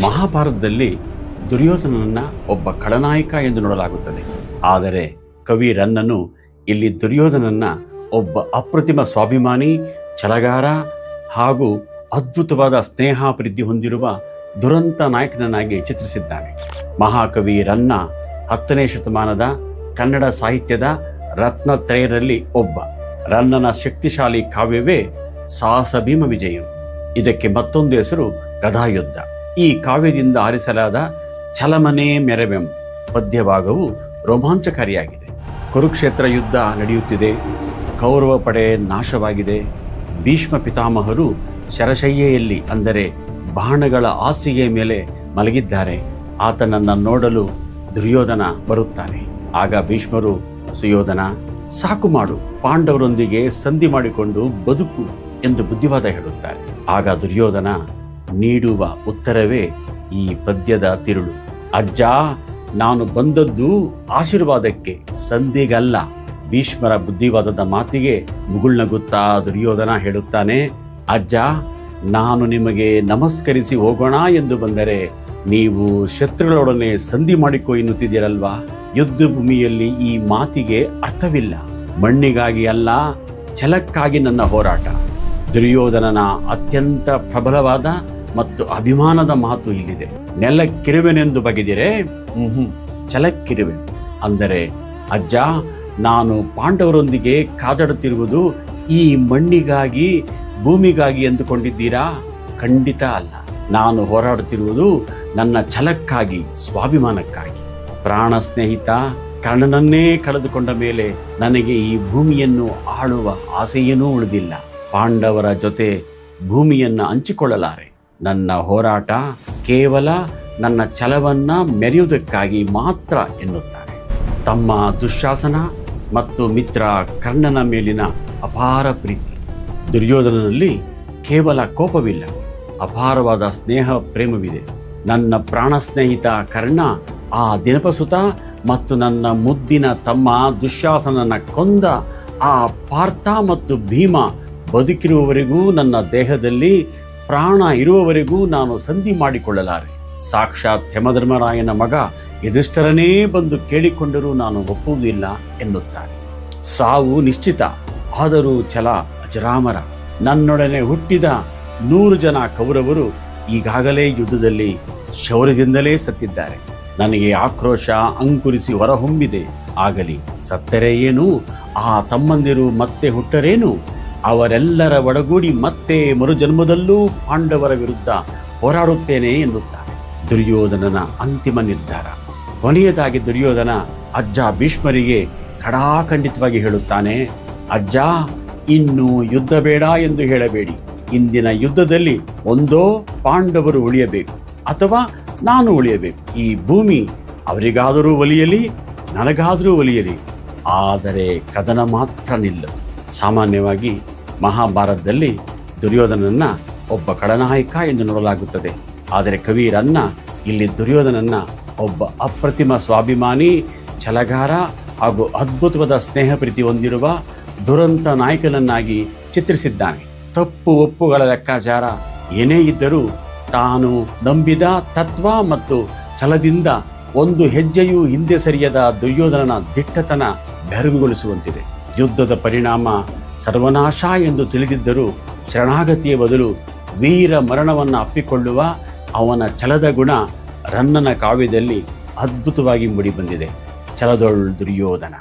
ಮಹಾಭಾರತದಲ್ಲಿ ದುರ್ಯೋಧನನನ್ನ ಒಬ್ಬ ಖಳನಾಯಕ ಎಂದು ನೋಡಲಾಗುತ್ತದೆ. ಆದರೆ ಕವಿ ರನ್ನನು ಇಲ್ಲಿ ದುರ್ಯೋಧನನ್ನ ಒಬ್ಬ ಅಪ್ರತಿಮ ಸ್ವಾಭಿಮಾನಿ, ಛಲಗಾರ ಹಾಗೂ ಅದ್ಭುತವಾದ ಸ್ನೇಹ ಪ್ರೀತಿ ಹೊಂದಿರುವ ದುರಂತ ನಾಯಕನನ್ನಾಗಿ ಚಿತ್ರಿಸಿದ್ದಾನೆ. ಮಹಾಕವಿ ರನ್ನ 10ನೇ ಶತಮಾನದ ಕನ್ನಡ ಸಾಹಿತ್ಯದ ರತ್ನತ್ರಯರಲ್ಲಿ ಒಬ್ಬ. ರನ್ನನ ಶಕ್ತಿಶಾಲಿ ಕಾವ್ಯವೇ ಸಾಹಸ ಭೀಮ ವಿಜಯಂ. ಇದಕ್ಕೆ ಮತ್ತೊಂದು ಹೆಸರು ಗದಾಯುದ್ಧ. ಈ ಕಾವ್ಯದಿಂದ ಆರಿಸಲಾದ ಛಲಮನೆ ಮೆರವೆಂ ಪದ್ಯಭಾಗವು ರೋಮಾಂಚಕಾರಿಯಾಗಿದೆ. ಕುರುಕ್ಷೇತ್ರ ಯುದ್ಧ ನಡೆಯುತ್ತಿದೆ, ಕೌರವ ಪಡೆ ನಾಶವಾಗಿದೆ, ಭೀಷ್ಮ ಪಿತಾಮಹರು ಶರಶಯ್ಯೆಯಲ್ಲಿ ಅಂದರೆ ಬಾಣಗಳ ಹಾಸಿಗೆಯ ಮೇಲೆ ಮಲಗಿದ್ದಾರೆ. ಆತನನ್ನು ನೋಡಲು ದುರ್ಯೋಧನ ಬರುತ್ತಾನೆ. ಆಗ ಭೀಷ್ಮರು, ಸುಯೋಧನ ಸಾಕು ಮಾಡು, ಪಾಂಡವರೊಂದಿಗೆ ಸಂಧಿ ಮಾಡಿಕೊಂಡು ಬದುಕು ಎಂದು ಬುದ್ಧಿವಾದ ಹೇಳುತ್ತಾರೆ. ಆಗ ದುರ್ಯೋಧನ ನೀಡುವ ಉತ್ತರವೇ ಈ ಪದ್ಯದ ತಿರುಳು. ಅಜ್ಜ, ನಾನು ಬಂದದ್ದು ಆಶೀರ್ವಾದಕ್ಕೆ, ಸಂಧಿಗಲ್ಲ. ಭೀಷ್ಮರ ಬುದ್ಧಿವಾದದ ಮಾತಿಗೆ ಮುಗುಳ್ನಗುತ್ತಾ ದುರ್ಯೋಧನ ಹೇಳುತ್ತಾನೆ, ಅಜ್ಜ, ನಾನು ನಿಮಗೆ ನಮಸ್ಕರಿಸಿ ಹೋಗೋಣ ಎಂದು ಬಂದರೆ ನೀವು ಶತ್ರುಗಳೊಡನೆ ಸಂಧಿ ಮಾಡಿಕೊ ಎನ್ನುತ್ತಿದ್ದೀರಲ್ವಾ? ಯುದ್ಧ ಭೂಮಿಯಲ್ಲಿ ಈ ಮಾತಿಗೆ ಅರ್ಥವಿಲ್ಲ. ಮಣ್ಣಿಗಾಗಿ ಅಲ್ಲ, ಛಲಕ್ಕಾಗಿ ನನ್ನ ಹೋರಾಟ. ದುರ್ಯೋಧನನ ಅತ್ಯಂತ ಪ್ರಬಲವಾದ ಮತ್ತು ಅಭಿಮಾನದ ಮಾತು ಇಲ್ಲಿದೆ. ನೆಲಕ್ಕಿರುವೆನೆಂದು ಬಗೆದಿರೆ ಛಲಕ್ಕಿರುವೆ ಅಂದರೆ, ಅಜ್ಜ, ನಾನು ಪಾಂಡವರೊಂದಿಗೆ ಕಾದಾಡುತ್ತಿರುವುದು ಈ ಮಣ್ಣಿಗಾಗಿ, ಭೂಮಿಗಾಗಿ ಎಂದುಕೊಂಡಿದ್ದೀರಾ? ಖಂಡಿತ ಅಲ್ಲ. ನಾನು ಹೋರಾಡುತ್ತಿರುವುದು ನನ್ನ ಛಲಕ್ಕಾಗಿ, ಸ್ವಾಭಿಮಾನಕ್ಕಾಗಿ. ಪ್ರಾಣ ಸ್ನೇಹಿತ ಕರ್ಣನನ್ನೇ ಕಳೆದುಕೊಂಡ ಮೇಲೆ ನನಗೆ ಈ ಭೂಮಿಯನ್ನು ಆಳುವ ಆಸೆಯೇನೂ ಉಳಿದಿಲ್ಲ. ಪಾಂಡವರ ಜೊತೆ ಭೂಮಿಯನ್ನು ಹಂಚಿಕೊಳ್ಳಲಾರೆ. ನನ್ನ ಹೋರಾಟ ಕೇವಲ ನನ್ನ ಛಲವನ್ನ ಮೆರೆಯುವುದಕ್ಕಾಗಿ ಮಾತ್ರ ಎನ್ನುತ್ತಾರೆ. ತಮ್ಮ ದುಶ್ಯಾಸನ ಮತ್ತು ಮಿತ್ರ ಕರ್ಣನ ಮೇಲಿನ ಅಪಾರ ಪ್ರೀತಿ. ದುರ್ಯೋಧನನಲ್ಲಿ ಕೇವಲ ಕೋಪವಿಲ್ಲ, ಅಪಾರವಾದ ಸ್ನೇಹ ಪ್ರೇಮವಿದೆ. ನನ್ನ ಪ್ರಾಣ ಸ್ನೇಹಿತ ಕರ್ಣ ಆ ದಿನಪಸುತ ಮತ್ತು ನನ್ನ ಮುದ್ದಿನ ತಮ್ಮ ದುಶ್ಯಾಸನನ ಕೊಂದ ಆ ಪಾರ್ಥ ಮತ್ತು ಭೀಮ ಬದುಕಿರುವವರೆಗೂ, ನನ್ನ ದೇಹದಲ್ಲಿ ಪ್ರಾಣ ಇರುವವರೆಗೂ ನಾನು ಸಂಧಿ ಮಾಡಿಕೊಳ್ಳಲಾರೆ. ಸಾಕ್ಷಾತ್ ಯಮಧರ್ಮರಾಯನ ಮಗ ಯುಧಿಷ್ಠಿರನೇ ಬಂದು ಕೇಳಿಕೊಂಡರೂ ನಾನು ಒಪ್ಪುವುದಿಲ್ಲ ಎನ್ನುತ್ತಾರೆ. ಸಾವು ನಿಶ್ಚಿತ, ಆದರೂ ಛಲ ಅಜರಾಮರ. ನನ್ನೊಡನೆ ಹುಟ್ಟಿದ 100 ಜನ ಕೌರವರು ಈಗಾಗಲೇ ಯುದ್ಧದಲ್ಲಿ ಶೌರ್ಯದಿಂದಲೇ ಸತ್ತಿದ್ದಾರೆ. ನನಗೆ ಆಕ್ರೋಶ ಅಂಕುರಿಸಿ ಹೊರಹೊಮ್ಮಿದೆ. ಆಗಲಿ, ಸತ್ತರೆ ಏನು? ಆ ತಮ್ಮಂದಿರು ಮತ್ತೆ ಹುಟ್ಟರೇನು? ಅವರೆಲ್ಲರ ಒಡಗೂಡಿ ಮತ್ತೆ ಮರುಜನ್ಮದಲ್ಲೂ ಪಾಂಡವರ ವಿರುದ್ಧ ಹೋರಾಡುತ್ತೇನೆ ಎನ್ನುತ್ತಾರೆ. ದುರ್ಯೋಧನನ ಅಂತಿಮ ನಿರ್ಧಾರ. ಕೊನೆಯದಾಗಿ ದುರ್ಯೋಧನ ಅಜ್ಜ ಭೀಷ್ಮರಿಗೆ ಖಡಾಖಂಡಿತವಾಗಿ ಹೇಳುತ್ತಾನೆ, ಅಜ್ಜ, ಇನ್ನು ಯುದ್ಧ ಬೇಡ ಎಂದು ಹೇಳಬೇಡಿ. ಇಂದಿನ ಯುದ್ಧದಲ್ಲಿ ಒಂದೋ ಪಾಂಡವರು ಉಳಿಯಬೇಕು ಅಥವಾ ನಾನು ಉಳಿಯಬೇಕು. ಈ ಭೂಮಿ ಅವರಿಗಾದರೂ ಒಲಿಯಲಿ, ನನಗಾದರೂ ಒಲಿಯಲಿ, ಆದರೆ ಕದನ ಮಾತ್ರ ನಿಲ್ಲದು. ಸಾಮಾನ್ಯವಾಗಿ ಮಹಾಭಾರತದಲ್ಲಿ ದುರ್ಯೋಧನನ್ನ ಒಬ್ಬ ಖಳನಾಯಕ ಎಂದು ನೋಡಲಾಗುತ್ತದೆ. ಆದರೆ ಕವಿ ರನ್ನ ಇಲ್ಲಿ ದುರ್ಯೋಧನನ್ನ ಒಬ್ಬ ಅಪ್ರತಿಮ ಸ್ವಾಭಿಮಾನಿ, ಛಲಗಾರ ಹಾಗೂ ಅದ್ಭುತವಾದ ಸ್ನೇಹ ಪ್ರೀತಿ ಹೊಂದಿರುವ ದುರಂತ ನಾಯಕನನ್ನಾಗಿ ಚಿತ್ರಿಸಿದ್ದಾನೆ. ತಪ್ಪು ಒಪ್ಪುಗಳ ಲೆಕ್ಕಾಚಾರ ಏನೇ ಇದ್ದರೂ ತಾನು ನಂಬಿದ ತತ್ವ ಮತ್ತು ಛಲದಿಂದ ಒಂದು ಹೆಜ್ಜೆಯೂ ಹಿಂದೆ ಸರಿಯದ ದುರ್ಯೋಧನನ ದಿಟ್ಟತನ ಬೆರಗುಗೊಳಿಸುವಂತಿದೆ. ಯುದ್ಧದ ಪರಿಣಾಮ ಸರ್ವನಾಶ ಎಂದು ತಿಳಿದಿದ್ದರೂ ಶರಣಾಗತಿಯ ಬದಲು ವೀರ ಮರಣವನ್ನು ಅಪ್ಪಿಕೊಳ್ಳುವ ಅವನ ಛಲದ ಗುಣ ರನ್ನನ ಕಾವ್ಯದಲ್ಲಿ ಅದ್ಭುತವಾಗಿ ಮೂಡಿಬಂದಿದೆ. ಛಲದೊಳ್ ದುರ್ಯೋಧನ.